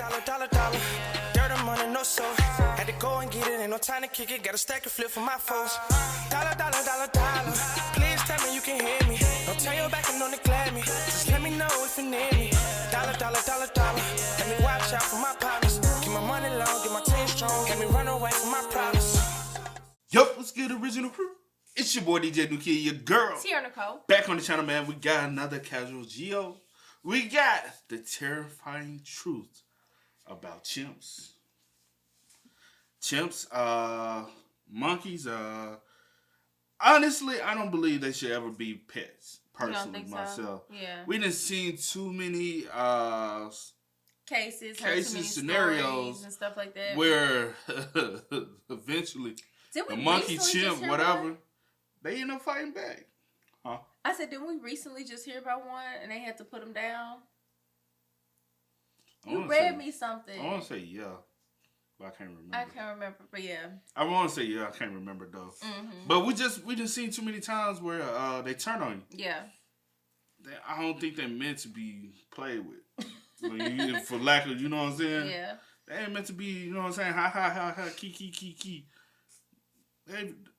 dollar. Dirt and money, no soul. Had to go and get it, ain't no time to kick it. Got a stack of flip for my foes. Dollar. Please tell me you can hear me. Don't turn your back and don't neglect me. Just let me know if you need me. Dollar. Let me watch out for my partners. Keep my money long, get my team strong. Let me run away from my problems. Yo, what's good, original crew? It's your boy DJ New Kid, your girl. Sierra Nicole. Back on the channel, man. We got another casual Geo. We got the terrifying truth about chimps. Monkeys, honestly, I don't believe they should ever be pets. Personally, myself. So? Yeah. We done seen too many cases, scenarios, and stuff like that. Where eventually the monkey, chimp, whatever, they end up fighting back. Huh? I said, didn't we recently just hear about one and they had to put him down? You read me something. I want to say yeah, but I can't remember. I can't remember, but yeah. I want to say yeah, I can't remember though. Mm-hmm. But we just seen too many times where they turn on you. Yeah. I don't think they're meant to be played with. For lack of, you know what I'm saying? Yeah. They ain't meant to be, you know what I'm saying? Ha, key.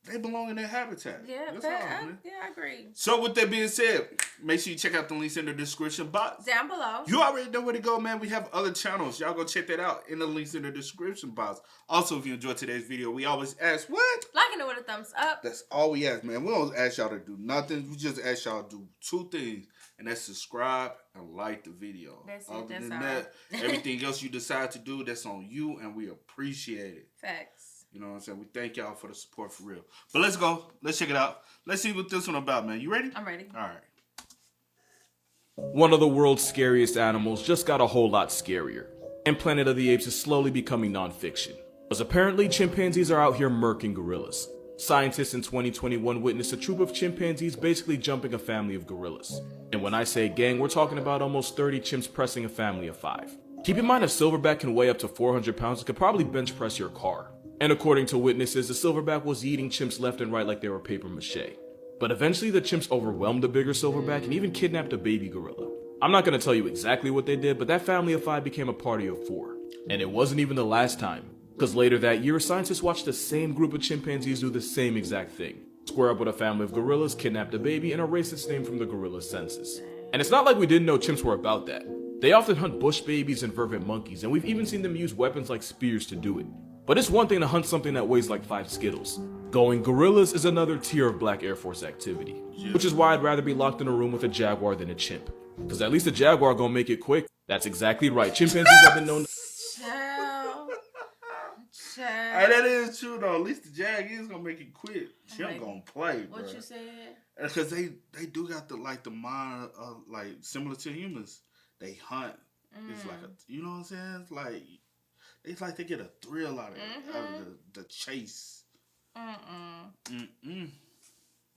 They belong in their habitat. Yeah, I agree. So with that being said, make sure you check out the links in the description box. Down below. You already know where to go, man. We have other channels. Y'all go check that out in the links in the description box. Also, if you enjoyed today's video, we always ask, what? Liking it with a thumbs up. That's all we ask, man. We don't ask y'all to do nothing. We just ask y'all to do two things. And that's subscribe and like the video. That's it. Other That's than all. that, everything else you decide to do, that's on you, and we appreciate it. Facts. You know what I'm saying? We thank y'all for the support for real. But let's go. Let's check it out. Let's see what this one about, man. You ready? I'm ready. All right. One of the world's scariest animals just got a whole lot scarier, and Planet of the Apes is slowly becoming non-fiction. Because apparently chimpanzees are out here murking gorillas. Scientists in 2021 witnessed a troop of chimpanzees basically jumping a family of gorillas. And when I say gang, we're talking about almost 30 chimps pressing a family of 5. Keep in mind, a silverback can weigh up to 400 pounds and could probably bench press your car. And according to witnesses, the silverback was eating chimps left and right like they were paper mache. But eventually the chimps overwhelmed the bigger silverback and even kidnapped a baby gorilla. I'm not going to tell you exactly what they did, but that family of 5 became a party of 4. And it wasn't even the last time. Because later that year, scientists watched the same group of chimpanzees do the same exact thing. Square up with a family of gorillas, kidnapped a baby, and erase its name from the gorilla's census. And it's not like we didn't know chimps were about that. They often hunt bush babies and vervet monkeys, and we've even seen them use weapons like spears to do it. But it's one thing to hunt something that weighs like 5 Skittles. Going gorillas is another tier of Black Air Force activity. Which is why I'd rather be locked in a room with a jaguar than a chimp. Because at least a jaguar gonna make it quick. That's exactly right. Chimpanzees have been known to... Hey, that is true though. At least the jag is gonna make it quick. Chimp gonna play, bro. What you said? Because they do got the mind of, like, similar to humans. They hunt. It's like you know what I'm saying? It's like they get a thrill out of the chase.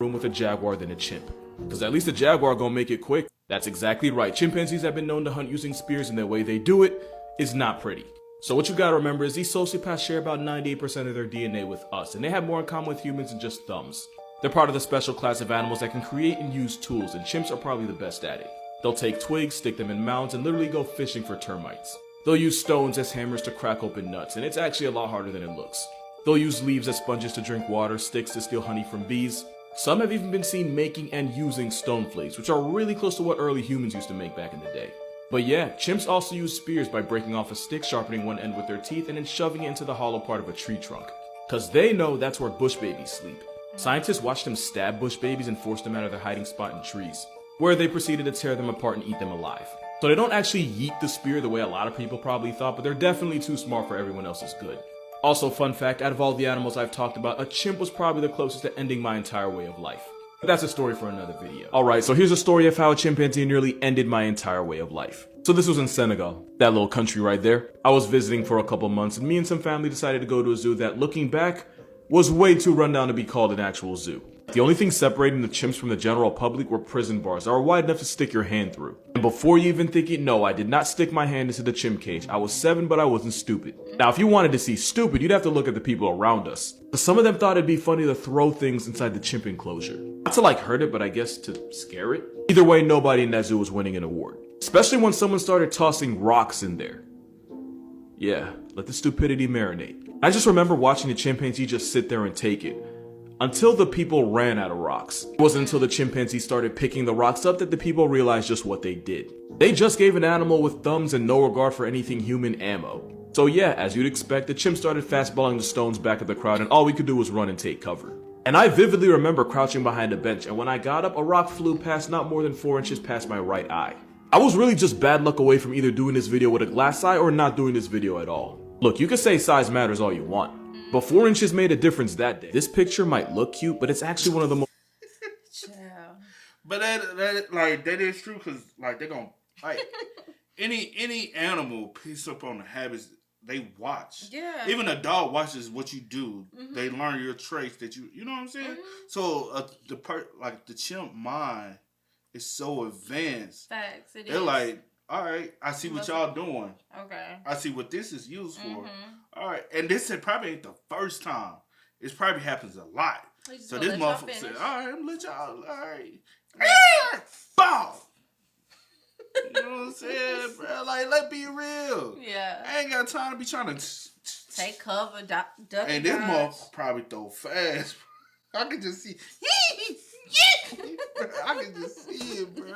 Room with a jaguar than a chimp. Because at least a jaguar gonna make it quick. That's exactly right. Chimpanzees have been known to hunt using spears, and the way they do it is not pretty. So what you gotta remember is these sociopaths share about 98% of their DNA with us, and they have more in common with humans than just thumbs. They're part of the special class of animals that can create and use tools, and chimps are probably the best at it. They'll take twigs, stick them in mounds, and literally go fishing for termites. They'll use stones as hammers to crack open nuts, and it's actually a lot harder than it looks. They'll use leaves as sponges to drink water, sticks to steal honey from bees. Some have even been seen making and using stone flakes, which are really close to what early humans used to make back in the day. But yeah, chimps also use spears by breaking off a stick, sharpening one end with their teeth, and then shoving it into the hollow part of a tree trunk. Cause they know that's where bush babies sleep. Scientists watched them stab bush babies and force them out of their hiding spot in trees, where they proceeded to tear them apart and eat them alive. So they don't actually yeet the spear the way a lot of people probably thought, but they're definitely too smart for everyone else's good. Also, fun fact, out of all the animals I've talked about, a chimp was probably the closest to ending my entire way of life. But that's a story for another video. Alright, so here's a story of how a chimpanzee nearly ended my entire way of life. So this was in Senegal, that little country right there. I was visiting for a couple months, and me and some family decided to go to a zoo that, looking back, was way too rundown to be called an actual zoo. The only thing separating the chimps from the general public were prison bars that were wide enough to stick your hand through. And before you even think it, no, I did not stick my hand into the chimp cage. I was 7, but I wasn't stupid. Now, if you wanted to see stupid, you'd have to look at the people around us. But some of them thought it'd be funny to throw things inside the chimp enclosure. Not to like hurt it, but I guess to scare it. Either way, nobody in that zoo was winning an award. Especially when someone started tossing rocks in there. Yeah, let the stupidity marinate. I just remember watching the chimpanzee just sit there and take it. Until the people ran out of rocks. It wasn't until the chimpanzee started picking the rocks up that the people realized just what they did. They just gave an animal with thumbs and no regard for anything human ammo. So yeah, as you'd expect, the chimp started fastballing the stones back at the crowd and all we could do was run and take cover. And I vividly remember crouching behind a bench, and when I got up, a rock flew past not more than 4 inches past my right eye. I was really just bad luck away from either doing this video with a glass eye or not doing this video at all. Look, you can say size matters all you want, but 4 inches made a difference that day. This picture might look cute, but it's actually one of the most... But that is true, because like they're gonna like any animal picks up on the habits. They watch. Yeah. Even a dog watches what you do. They learn your traits that you know what I'm saying. So the chimp mind is so advanced. Facts. They're like, all right, I see what y'all doing. Okay. I see what this is used for. All right, and this probably ain't the first time. It probably happens a lot. So this motherfucker said, all right, I'm gonna let y'all. All right. Bow. You know what I'm saying, bro? Like, let's be real. Yeah. I ain't got time to be trying to take cover, duck. And this motherfucker probably throw fast. I can just see. I can just see it, bro.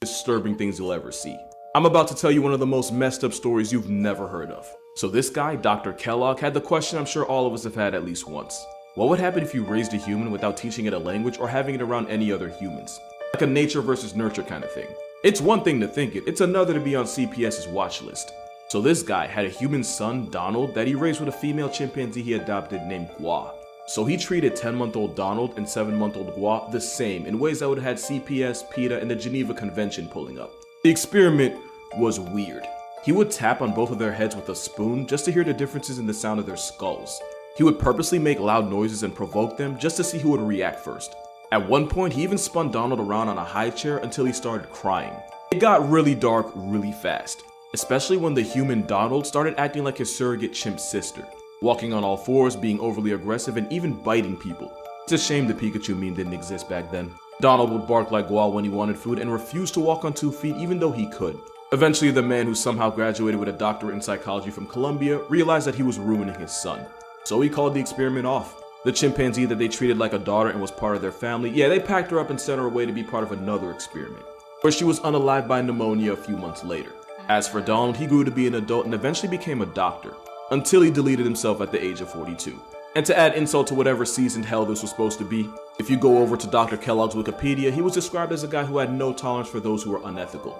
Disturbing things you'll ever see. I'm about to tell you one of the most messed up stories you've never heard of. So this guy, Dr. Kellogg, had the question I'm sure all of us have had at least once. What would happen if you raised a human without teaching it a language or having it around any other humans? Like a nature versus nurture kind of thing. It's one thing to think it, it's another to be on CPS's watch list. So this guy had a human son, Donald, that he raised with a female chimpanzee he adopted named Gua. So he treated 10-month-old Donald and 7-month-old Gua the same in ways that would have had CPS, PETA, and the Geneva Convention pulling up. The experiment was weird. He would tap on both of their heads with a spoon just to hear the differences in the sound of their skulls. He would purposely make loud noises and provoke them just to see who would react first. At one point, he even spun Donald around on a high chair until he started crying. It got really dark really fast, especially when the human Donald started acting like his surrogate chimp sister, walking on all fours, being overly aggressive, and even biting people. It's a shame the Pikachu meme didn't exist back then. Donald would bark like Gua when he wanted food and refused to walk on 2 feet even though he could. Eventually, the man who somehow graduated with a doctorate in psychology from Columbia realized that he was ruining his son. So he called the experiment off. The chimpanzee that they treated like a daughter and was part of their family, yeah, they packed her up and sent her away to be part of another experiment, where she was unalived by pneumonia a few months later. As for Donald, he grew to be an adult and eventually became a doctor, until he deleted himself at the age of 42. And to add insult to whatever seasoned hell this was supposed to be, if you go over to Dr. Kellogg's Wikipedia, he was described as a guy who had no tolerance for those who were unethical.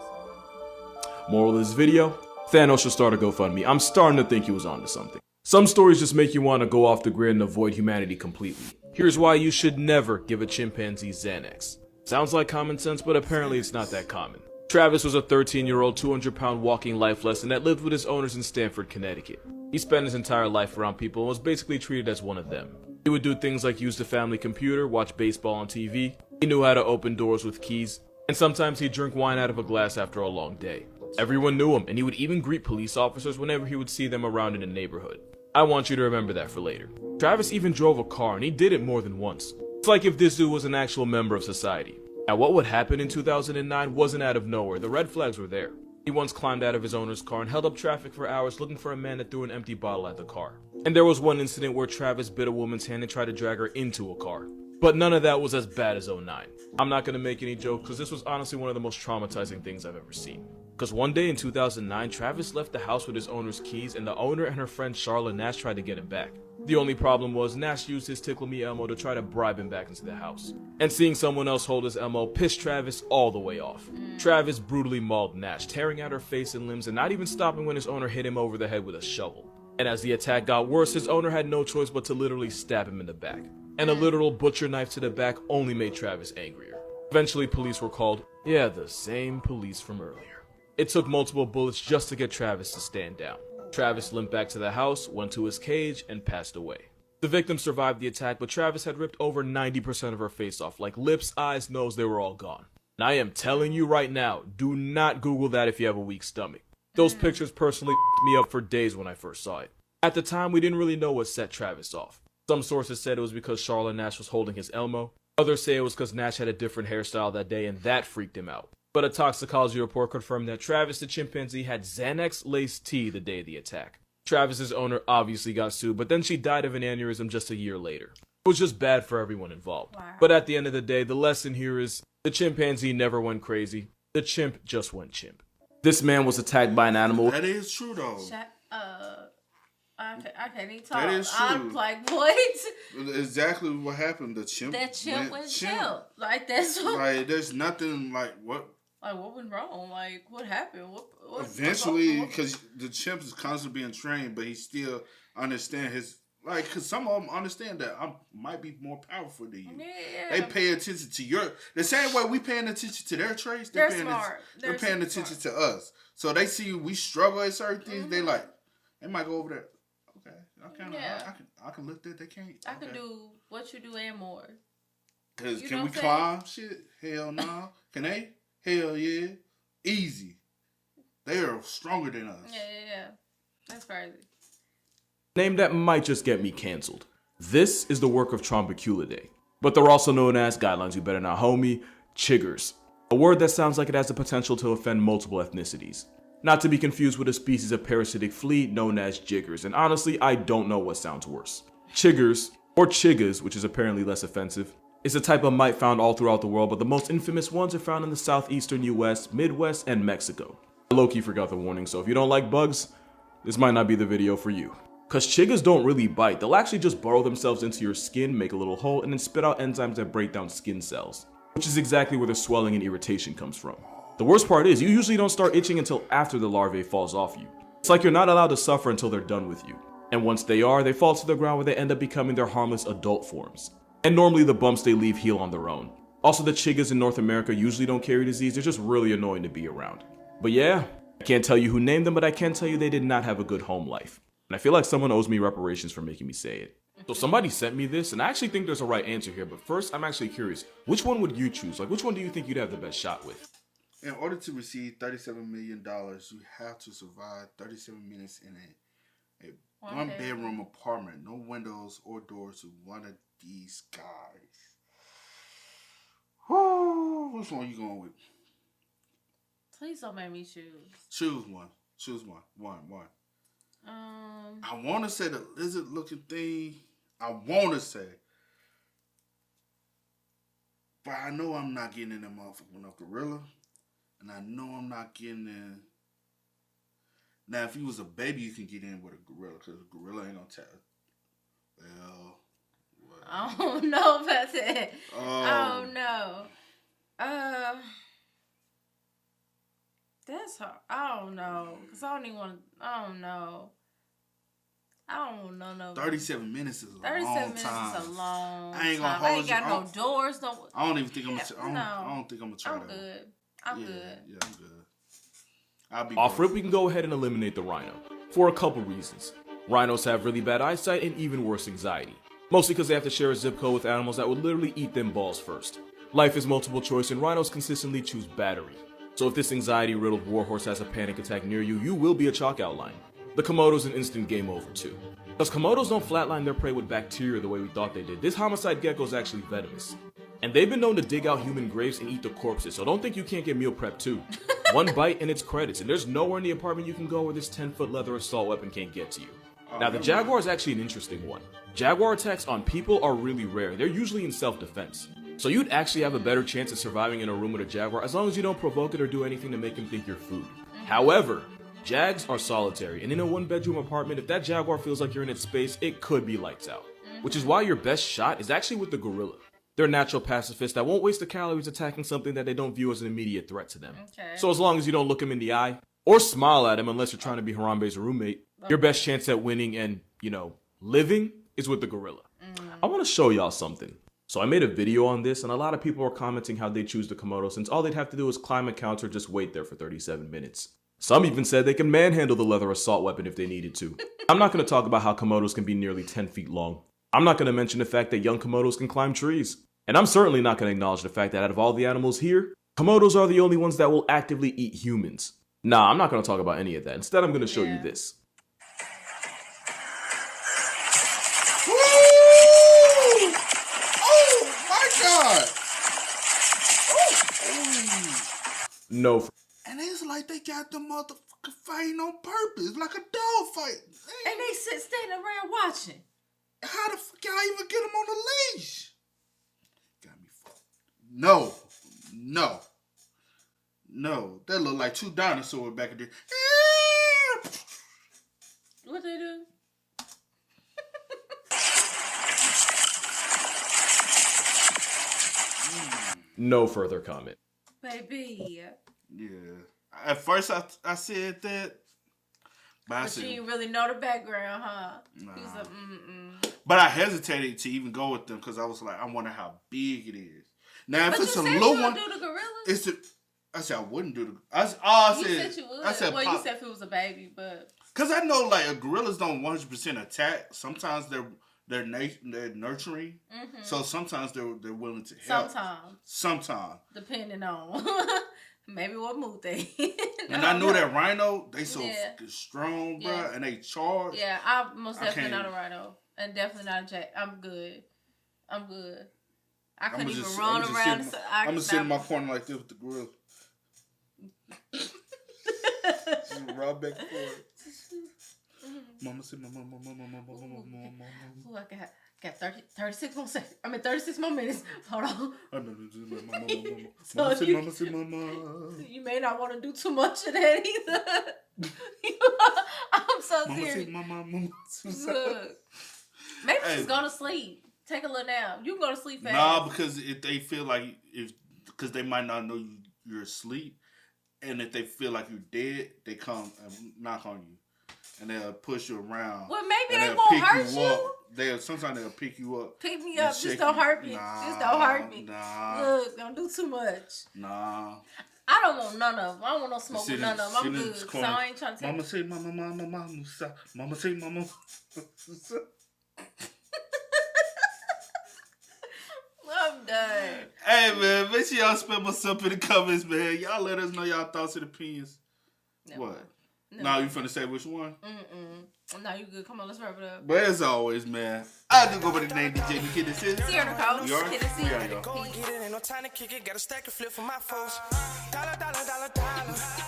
Moral of this video, Thanos should start a GoFundMe. I'm starting to think he was onto something. Some stories just make you want to go off the grid and avoid humanity completely. Here's why you should never give a chimpanzee Xanax. Sounds like common sense, but apparently it's not that common. Travis was a 13-year-old, 200-pound walking life lesson that lived with his owners in Stamford, Connecticut. He spent his entire life around people and was basically treated as one of them. He would do things like use the family computer, watch baseball on TV, he knew how to open doors with keys, and sometimes he'd drink wine out of a glass after a long day. Everyone knew him, and he would even greet police officers whenever he would see them around in the neighborhood. I want you to remember that for later. Travis even drove a car, and he did it more than once. It's like if this dude was an actual member of society. Now, what would happen in 2009 wasn't out of nowhere. The red flags were there. He once climbed out of his owner's car and held up traffic for hours looking for a man that threw an empty bottle at the car. And there was one incident where Travis bit a woman's hand and tried to drag her into a car. But none of that was as bad as '09. I'm not going to make any jokes because this was honestly one of the most traumatizing things I've ever seen. Because one day in 2009, Travis left the house with his owner's keys and the owner and her friend Charlotte Nash tried to get him back. The only problem was Nash used his Tickle Me Elmo to try to bribe him back into the house. And seeing someone else hold his Elmo pissed Travis all the way off. Travis brutally mauled Nash, tearing out her face and limbs and not even stopping when his owner hit him over the head with a shovel. And as the attack got worse, his owner had no choice but to literally stab him in the back. And a literal butcher knife to the back only made Travis angrier. Eventually police were called. Yeah, the same police from earlier. It took multiple bullets just to get Travis to stand down. Travis limped back to the house, went to his cage, and passed away. The victim survived the attack, but Travis had ripped over 90% of her face off, like lips, eyes, nose, they were all gone. And I am telling you right now, do not Google that if you have a weak stomach. Those pictures personally f***ed me up for days when I first saw it. At the time, we didn't really know what set Travis off. Some sources said it was because Charlotte Nash was holding his Elmo. Others say it was because Nash had a different hairstyle that day and that freaked him out. But a toxicology report confirmed that Travis the chimpanzee had Xanax-laced tea the day of the attack. Travis's owner obviously got sued, but then she died of an aneurysm just a year later. It was just bad for everyone involved. Wow. But at the end of the day, the lesson here is the chimpanzee never went crazy. The chimp just went chimp. This man was attacked by an animal. That is true, though. I can't even talk. That is true. I'm like, what? Exactly what happened. The chimp. That chimp went chimp. Like, that's what. Like, there's nothing like what. Like, what went wrong? Like, what happened? What Eventually, because the chimp is constantly being trained, but he still understand his. Like, because some of them understand that I might be more powerful than you. Yeah. They pay attention to your... The same way we paying attention to their traits, They're paying smart. They're paying attention to us. So they see we struggle at certain things, they like, they might go over there. Okay, I can lift it, they can't. I can do what you do and more. Because can we climb? Shit, hell no. Can they? Hell yeah. Easy. They are stronger than us. Yeah. That's crazy. Name that might just get me cancelled. This is the work of Trombiculidae, but they're also known as, guidelines you better not homie, chiggers. A word that sounds like it has the potential to offend multiple ethnicities. Not to be confused with a species of parasitic flea known as jiggers, and honestly, I don't know what sounds worse. Chiggers, or chiggas, which is apparently less offensive, is a type of mite found all throughout the world, but the most infamous ones are found in the southeastern US, Midwest, and Mexico. I low-key forgot the warning, so if you don't like bugs, this might not be the video for you. Cause chiggas don't really bite, they'll actually just burrow themselves into your skin, make a little hole, and then spit out enzymes that break down skin cells. Which is exactly where the swelling and irritation comes from. The worst part is, you usually don't start itching until after the larvae falls off you. It's like you're not allowed to suffer until they're done with you. And once they are, they fall to the ground where they end up becoming their harmless adult forms. And normally the bumps they leave heal on their own. Also, the chiggas in North America usually don't carry disease, they're just really annoying to be around. But yeah, I can't tell you who named them, but I can tell you they did not have a good home life. And I feel like someone owes me reparations for making me say it. So somebody sent me this, and I actually think there's a right answer here, but first, I'm actually curious. Which one would you choose? Like, which one do you think you'd have the best shot with? In order to receive $37 million, you have to survive 37 minutes in a one-bedroom apartment. No windows or doors to one of these guys. Which one are you going with? Please don't make me choose. Choose one. Choose one. One. I want to say the lizard-looking thing. I want to say. But I know I'm not getting in that motherfucker with a gorilla. And I know I'm not getting in. Now, if you was a baby, you can get in with a gorilla. Because a gorilla ain't going to tell. Well. I don't know about that. I don't know. That's hard. I don't know. Because I don't even want to. I don't know. I don't know. No. 37 minutes is a long time. 37 minutes is a long I ain't gonna time. hold I ain't got you. no doors. No. I don't even think I'm gonna. I don't think I'm gonna try I'm that. good. I'm good. Yeah, I'm good. I'll be Off good. rip, we can go ahead and eliminate the rhino. For a couple reasons. Rhinos have really bad eyesight and even worse anxiety. Mostly because they have to share a zip code with animals that would literally eat them balls first. Life is multiple choice and rhinos consistently choose battery. So if this anxiety-riddled warhorse has a panic attack near you, you will be a chalk outline. The Komodo's an instant game over too. Because Komodos don't flatline their prey with bacteria the way we thought they did. This homicide gecko is actually venomous. And they've been known to dig out human graves and eat the corpses, so don't think you can't get meal prep too. One bite and it's credits, and there's nowhere in the apartment you can go where this 10-foot leather assault weapon can't get to you. Now the jaguar is actually an interesting one. Jaguar attacks on people are really rare, they're usually in self-defense. So you'd actually have a better chance of surviving in a room with a jaguar as long as you don't provoke it or do anything to make him think you're food. However, jags are solitary, and in a one-bedroom apartment, if that jaguar feels like you're in its space, it could be lights out. Which is why your best shot is actually with the gorilla. They're natural pacifists that won't waste the calories attacking something that they don't view as an immediate threat to them. Okay. So as long as you don't look him in the eye, or smile at him unless you're trying to be Harambe's roommate, your best chance at winning and, living is with the gorilla. I want to show y'all something. So I made a video on this, and a lot of people are commenting how they choose the Komodo since all they'd have to do is climb a counter, just wait there for 37 minutes. Some even said they can manhandle the leather assault weapon if they needed to. I'm not going to talk about how Komodos can be nearly 10 feet long. I'm not going to mention the fact that young Komodos can climb trees. And I'm certainly not going to acknowledge the fact that out of all the animals here, Komodos are the only ones that will actively eat humans. Nah, I'm not going to talk about any of that. Instead, I'm going to show you this. No. And it's like they got the motherfucker fighting on purpose, like a dog fight. And they standing around watching. How the fuck y'all even get them on the leash? Got me fucked. No. That look like two dinosaurs back in there. What they do? No further comment. Baby. Yeah. At first I said that. But you didn't really know the background, huh? Nah. He was like, But I hesitated to even go with them because I was like, I wonder how big it is. Now, if But it's you a said little you one, would do the gorilla? I said I wouldn't do the. You said you would. I said, well, you said if it was a baby, but because I know like gorillas don't 100% attack. Sometimes they're nurturing, so sometimes they're willing to help. Sometimes depending on maybe what mood they. And I know that rhino, they so Yeah. fucking strong, bro, Yeah. and they charge. Yeah, I'm most definitely can't- not a rhino, and definitely not a jack. I'm good. I couldn't even just run around. I'm gonna sit in my corner like this with the gorilla. Just rub back and forth. Mama said, mama. Ooh, I got 36 more seconds. 36 more minutes. Hold on. Mama said, mama. You may not want to do too much of that either. I'm so Mama serious. said, mama. Look. Maybe Hey. just go to sleep. Take a little nap. You can go to sleep fast. Nah, because if they feel like because they might not know you're asleep, and if they feel like you're dead, they come and knock on you, and they'll push you around. Well, maybe and they they'll won't pick hurt you. Up. Sometimes they'll pick you up. Pick me and up. shake Just don't you. hurt me. Nah, Just don't hurt me. Nah. Look, don't do too much. Nah. I don't want none of them. I don't want no smoke Sit with in- none of them. sit I'm in good. this So corner. I ain't trying to take Mama say, mama. Mama say, mama. I'm done. Hey, man, make sure y'all spam us up in the comments, man. Y'all let us know y'all thoughts and opinions. Never What? mind. Never Now you mind. finna say which one? No, you good. Come on, let's wrap it up. But as always, man, I do go by the name DJ the Kid. This is Sierra Nicole. We are. Kid and C. We are, y'all. Go and get it, ain't no time to kick it. Got a stack and flip for my foes. Dollar.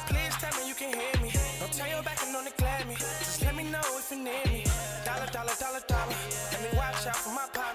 Please tell me you can hear me. Don't turn your back and don't neglect me. Just let me know if you need me. Dollar. Let me watch out for my pocket.